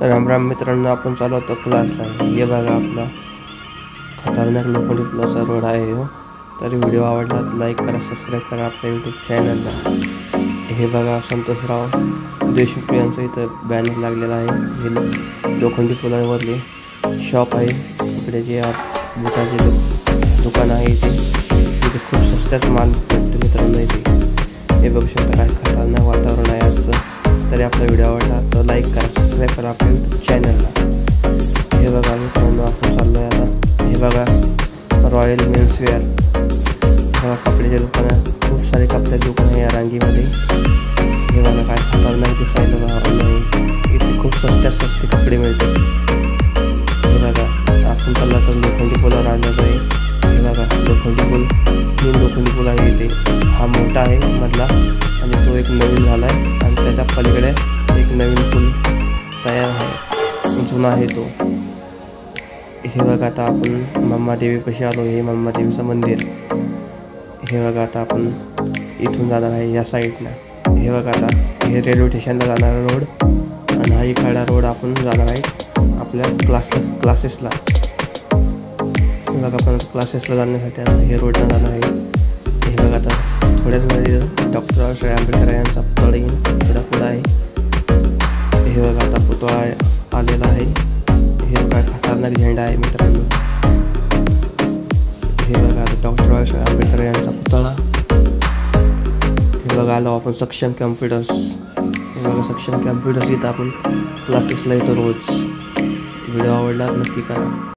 राम राम मित्रांनो, आपण चालू होतो क्लासला. हे बघा आपला खतरनाक लोखंडी पुलाचा रोड आहे हो. तर व्हिडिओ आवडला तर लाईक करा, सबस्क्राईब करा आपल्या यूट्यूब चॅनलला. हे बघा संतोषराव देशमुख यांचं इथं बॅनर लागलेला आहे. हे लोखंडी पुलावरले शॉप आहे, कपड्याचे बुटाचे दुकान आहे. इथे खूप स्वस्तात माल भेटतो मित्रांनो. इथे हे बघू शकता काय खतरनाक वातावरण आहे आजचं. तरी आपला व्हिडिओ आवडला तर लाईक करा, सबस्क्राईब करा आपल्या यूट्यूब चॅनलला. हे बघा मित्रांनो, आपण चाललो आहे आता. हे बघा रॉयल मेन्सवेअर, बघा कपड्याचे दुकान, खूप सारे कपड्याचे दुकान आहे या रांगीमध्ये. हे बघा काय खतरनाक दिसायला बघा. इथे खूप स्वस्ते कपडे मिळतात. हे बघा आपण चालला तर लोखंडी पुलावर आलेलो आहे. हे बघा लोखंडी पूल, 3 लोखंडी पूल आहे इथे. हा मोठा आहे मधला, आणि तो एक नवीन झाला आहे, आणि त्याच्या पलीकडे एक नवीन पूल तयार आहे, जुना आहे तो. हे बघा आता आपण मम्मादेवीपाशी आलो. हे मम्मादेवीचं मंदिर. हे बघा आता आपण इथून जाणार आहे या साईडनं. हे बघा आता हे रेल्वे स्टेशनला जाणारा रोड, आणि हा इकडा रोड आपण जाणार आहे आपल्या क्लासेसला. हे बघा आपण क्लासेसला जाण्यासाठी आता हे रोडनं जाणार आहे. हे बघा आता थोड्याच वेळी डॉक्टर बाबासाहेब आंबेडकर यांचा पुतळा येईल, थोडा पुढं आहे. हे बघा आता पुतळा आलेला आहे. हे बघा खतरनाक झेंडा आहे मित्रांनो. हे बघा आता डॉक्टर बाबासाहेब आंबेडकर यांचा पुतळा. हे बघा आलो आपण सक्षम कम्प्युटर्स. हे बघा सक्षम कम्प्युटर्स, इथं आपण क्लासेसला येतो रोज. व्हिडिओ आवडला नक्की करा.